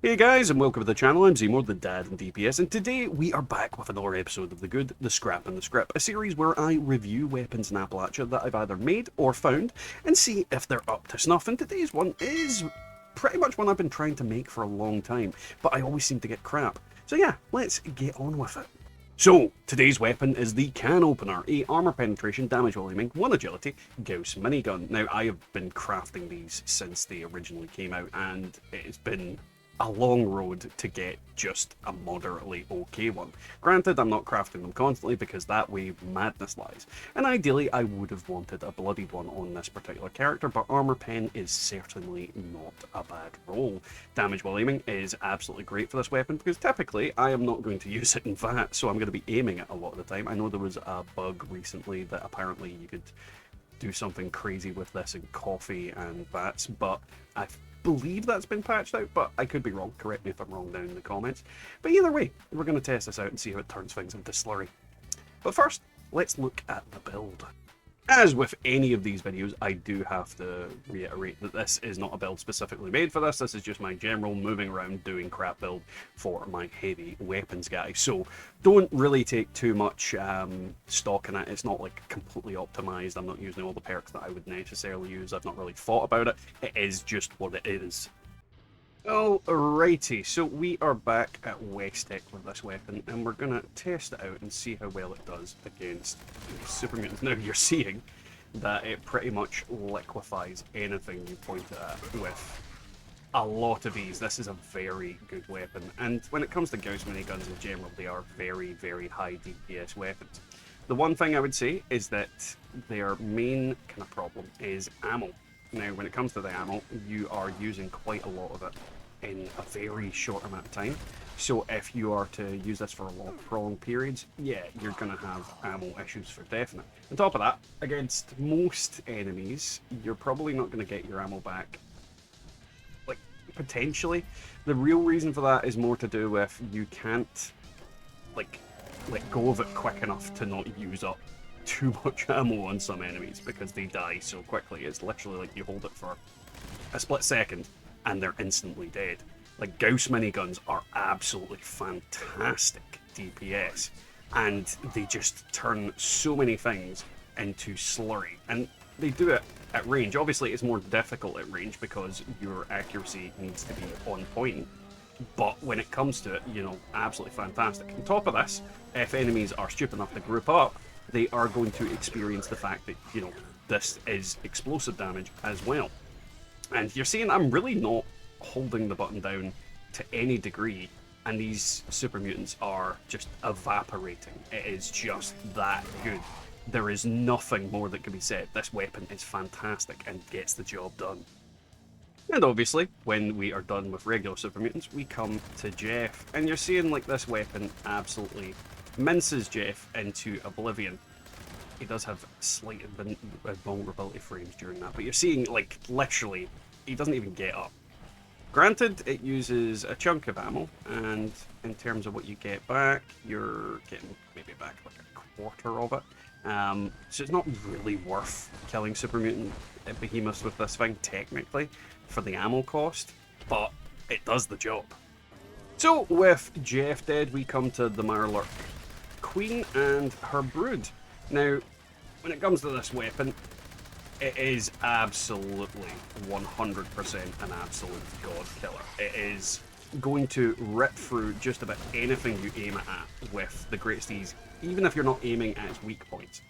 Hey guys, and welcome to the channel. I'm Zemo, the dad in DPS, and today we are back with another episode of The Good, The Scrap, and The Script, a series where I review weapons in Appalachia that I've either made or found, and see if they're up to snuff. And today's one is pretty much one I've been trying to make for a long time, but I always seem to get crap. So yeah, let's get on with it. So, today's weapon is the Can Opener, a armor penetration, damage while aiming, 1 agility, Gauss Minigun. Now, I have been crafting these since they originally came out, and it's been a long road to get just a moderately okay one. Granted, I'm not crafting them constantly because that way madness lies, and ideally I would have wanted a bloodied one on this particular character, but armor pen is certainly not a bad roll. Damage while aiming is absolutely great for this weapon because typically I am not going to use it in VAT, so I'm going to be aiming it a lot of the time. I know there was a bug recently that apparently you could do something crazy with this in coffee and VATs, but I believe that's been patched out, but I could be wrong. Correct me if I'm wrong down in the comments. But either way, we're going to test this out and see how it turns things into slurry. But first, let's look at the build. As with any of these videos, I do have to reiterate that this is not a build specifically made for this. This is just my general moving around doing crap build for my heavy weapons guy. So don't really take too much stock in it. It's not like completely optimized. I'm not using all the perks that I would necessarily use. I've not really thought about it. It is just what it is. Alrighty, so we are back at West Tech with this weapon, and we're going to test it out and see how well it does against Super Mutants. Now, you're seeing that it pretty much liquefies anything you point it at with a lot of ease. This is a very good weapon, and when it comes to Gauss Miniguns in general, they are very, very high DPS weapons. The one thing I would say is that their main kind of problem is ammo. Now, when it comes to the ammo, you are using quite a lot of it in a very short amount of time. So if you are to use this for a long, prolonged periods, yeah, you're going to have ammo issues for definite. On top of that, against most enemies, you're probably not going to get your ammo back, like, potentially. The real reason for that is more to do with you can't, like, let go of it quick enough to not use up too much ammo on some enemies because they die so quickly. It's literally like you hold it for a split second and they're instantly dead. Like, Gauss miniguns are absolutely fantastic DPS, and they just turn so many things into slurry, and they do it at range. Obviously it's more difficult at range because your accuracy needs to be on point, but when it comes to it, you know, absolutely fantastic. On top of this, if enemies are stupid enough to group up, they are going to experience the fact that, you know, this is explosive damage as well. And you're seeing I'm really not holding the button down to any degree, and these Super Mutants are just evaporating. It is just that good. There is nothing more that can be said. This weapon is fantastic and gets the job done. And obviously, when we are done with regular Super Mutants, we come to Jeff, and you're seeing like this weapon absolutely minces Jeff into oblivion. He does have slight vulnerability frames during that, but you're seeing, like, literally, he doesn't even get up. Granted, it uses a chunk of ammo, and in terms of what you get back, you're getting maybe back like a quarter of it. So it's not really worth killing Super Mutant Behemoths with this thing, technically, for the ammo cost, but it does the job. So, with Jeff dead, we come to the Mirelurk Queen and her brood. Now, when it comes to this weapon, it is absolutely 100% an absolute god killer. It is going to rip through just about anything you aim it at with the greatest ease, even if you're not aiming at its weak points.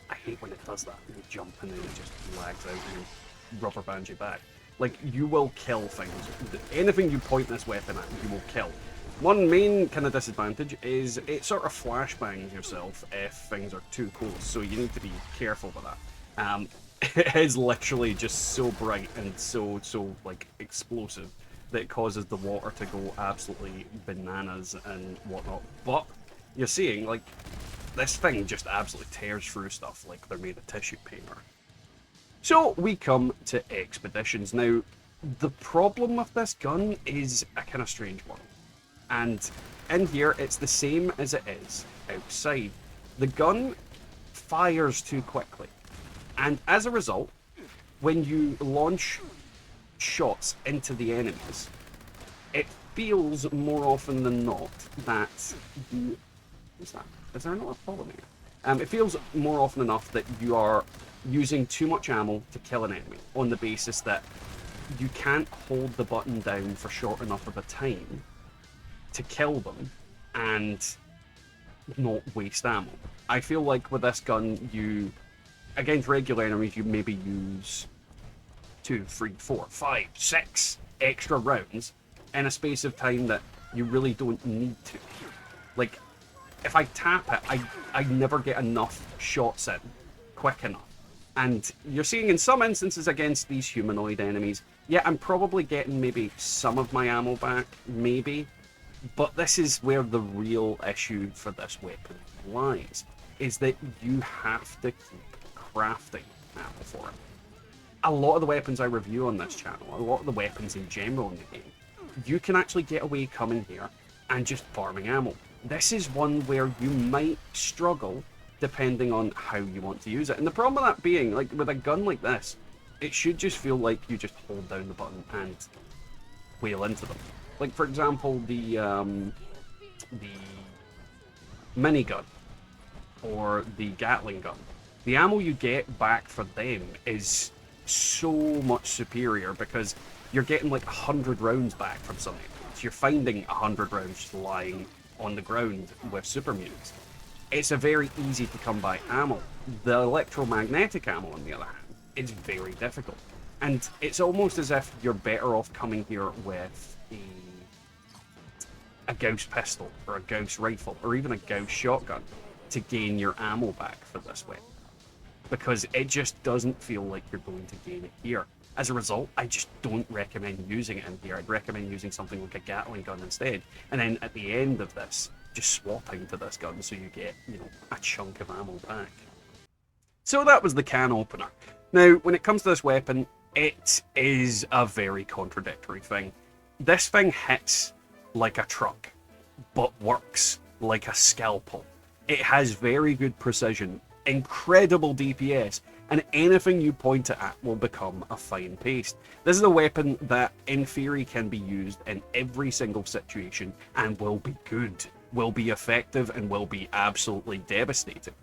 I hate when it does that. You jump and then it just lags out and rubber bands you back. Like, you will kill things. Anything you point this weapon at, you will kill. One main kind of disadvantage is it sort of flashbangs yourself if things are too close, so you need to be careful with that. It is literally just so bright and so like explosive that it causes the water to go absolutely bananas and whatnot. But you're seeing, like, this thing just absolutely tears through stuff like they're made of tissue paper. So we come to expeditions. Now, the problem with this gun is a kind of strange one. And in here, it's the same as it is outside. The gun fires too quickly. And as a result, when you launch shots into the enemies, it feels more often than not that you... What's that? Is there another pollinator? It feels more often enough that you are using too much ammo to kill an enemy on the basis that you can't hold the button down for short enough of a time to kill them and not waste ammo. I feel like with this gun, you, against regular enemies, you maybe use 2, 3, 4, 5, 6 extra rounds in a space of time that you really don't need to. Like, if I tap it, I never get enough shots in quick enough. And you're seeing in some instances against these humanoid enemies, yeah, I'm probably getting maybe some of my ammo back, maybe, but this is where the real issue for this weapon lies, is that you have to keep crafting ammo for it. A lot of the weapons I review on this channel, a lot of the weapons in general in the game, you can actually get away coming here and just farming ammo. This is one where you might struggle depending on how you want to use it. And the problem with that being, like with a gun like this, it should just feel like you just hold down the button and whale into them. Like for example, the minigun or the Gatling gun. The ammo you get back for them is so much superior because you're getting like 100 rounds back from something. So you're finding 100 rounds just lying on the ground with Super Mutants. It's a very easy to come by ammo. The electromagnetic ammo, on the other hand, is very difficult. And it's almost as if you're better off coming here with a Gauss pistol or a Gauss rifle or even a Gauss shotgun to gain your ammo back for this weapon. Because it just doesn't feel like you're going to gain it here. As a result, I just don't recommend using it in here. I'd recommend using something like a Gatling gun instead. And then at the end of this, just swapping to this gun so you get, you know, a chunk of ammo back. So that was the can opener. Now, when it comes to this weapon, it is a very contradictory thing. This thing hits like a truck, but works like a scalpel. It has very good precision, incredible DPS, and anything you point it at will become a fine paste. This is a weapon that, in theory, can be used in every single situation and will be good, will be effective, and will be absolutely devastating.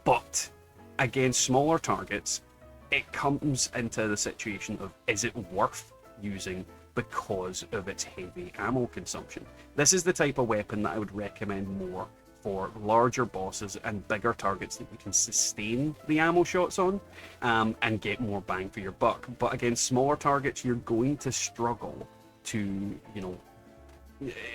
But against smaller targets, it comes into the situation of, is it worth using because of its heavy ammo consumption? This is the type of weapon that I would recommend more for larger bosses and bigger targets that you can sustain the ammo shots on and get more bang for your buck. But against smaller targets, you're going to struggle to, you know,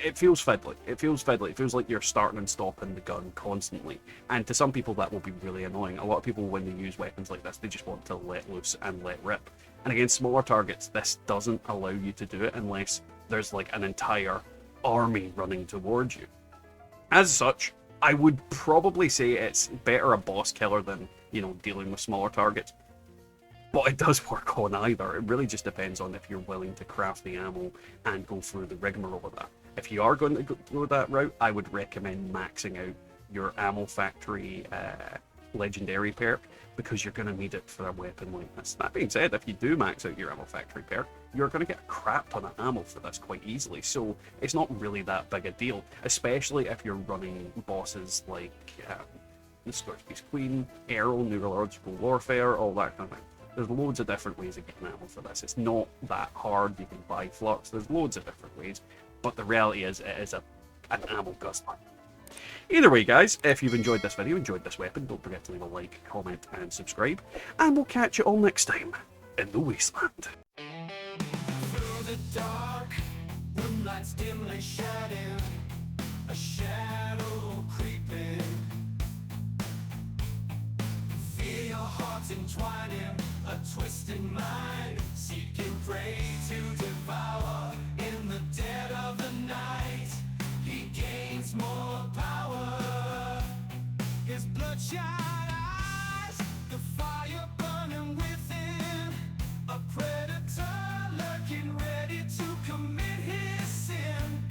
it feels fiddly. It feels fiddly. It feels like you're starting and stopping the gun constantly. And to some people, that will be really annoying. A lot of people, when they use weapons like this, they just want to let loose and let rip. And against smaller targets, this doesn't allow you to do it unless there's like an entire army running towards you. As such, I would probably say it's better a boss killer than, you know, dealing with smaller targets. But it does work on either. It really just depends on if you're willing to craft the ammo and go through the rigmarole of that. If you are going to go that route, I would recommend maxing out your ammo factory legendary perk, because you're going to need it for a weapon like this. That being said, if you do max out your ammo factory perk, you're going to get a crap ton of ammo for this quite easily, so it's not really that big a deal, especially if you're running bosses like the Scorchbeast Queen, Arrow, Neurological Warfare, all that kind of thing. There's loads of different ways of getting ammo for this. It's not that hard. You can buy flux. There's loads of different ways, but the reality is it is an ammo guzzler. Either way, guys, if you've enjoyed this video, enjoyed this weapon, don't forget to leave a like, comment, and subscribe, and we'll catch you all next time in the Wasteland. Through the dark, moonlight's dimly shining, a shadow creeping. Feel your hearts entwining, a twisted mind, seeking prey to devour. In the dead of the night, he gains more power. His bloodshot eyes, the fire burning within, a predator lurking ready to commit his sin.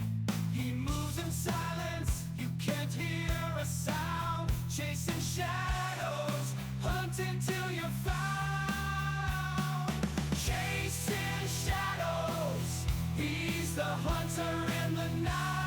He moves in silence, you can't hear a sound, chasing shadows, hunting till you're found. Chasing shadows, he in the night.